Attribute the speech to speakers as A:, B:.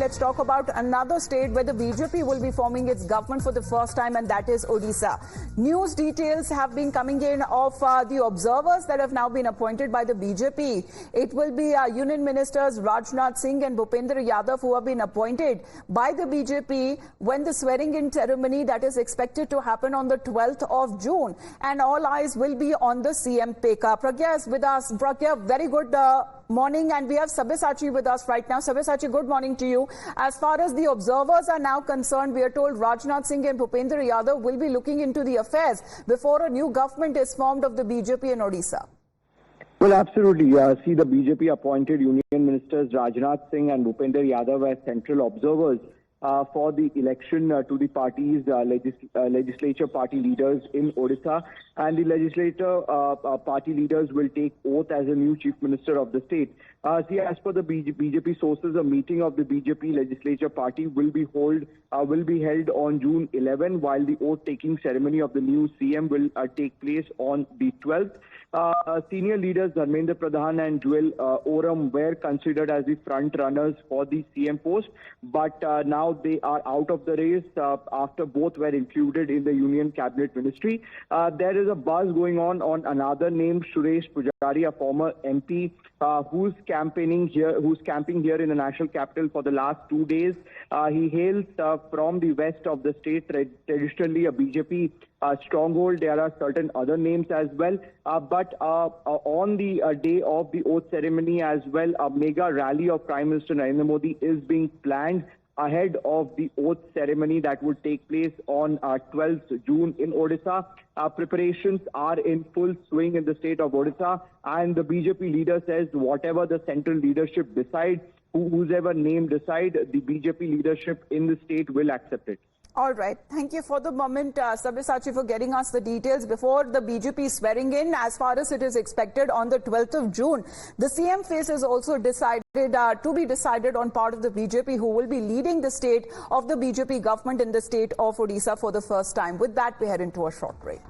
A: let's talk about another state where the BJP will be forming its government for the first time, and that is Odisha. News details have been coming in of the observers that have now been appointed by the BJP. It will be Union Ministers Rajnath Singh and Bhupendra Yadav who have been appointed by the BJP when the swearing-in ceremony that is expected to happen on the 12th of June. And all eyes will be on the CM Peka. Pragya is with us. Pragya, very good morning, and we have Sabyasachi with us right now. Sabyasachi, good morning to you. As far as the observers are now concerned, we are told Rajnath Singh and Bhupendra Yadav will be looking into the affairs before a new government is formed of the BJP in Odisha.
B: Well, absolutely. See, the BJP appointed Union Ministers Rajnath Singh and Bhupendra Yadav as central observers for the election to the party's legislature party leaders in Odisha, and the legislature party leaders will take oath as a new chief minister of the state. See, as per the BJP sources, a meeting of the BJP legislature party will be held on June 11, while the oath-taking ceremony of the new CM will take place on the 12th. Senior leaders Dharmendra Pradhan and Jewel Oram were considered as the front runners for the CM post, but now they are out of the race after both were included in the Union Cabinet Ministry. There is a buzz going on another name, Suresh Pujari, a former MP who's camping here in the national capital for the last 2 days. He hails from the west of the state, traditionally a BJP stronghold. There are certain other names as well, but on the day of the oath ceremony as well, a mega rally of Prime Minister Narendra Modi is being planned ahead of the oath ceremony that would take place on 12th June in Odisha. Preparations are in full swing in the state of Odisha, and the BJP leader says whatever the central leadership decides, whoever name decide, the BJP leadership in the state will accept it.
A: All right. Thank you for the moment, Sabyasachi, for getting us the details before the BJP swearing in. As far as it is expected on the 12th of June, the CM face is also decided to be decided on part of the BJP, who will be leading the state of the BJP government in the state of Odisha for the first time. With that, we head into a short break.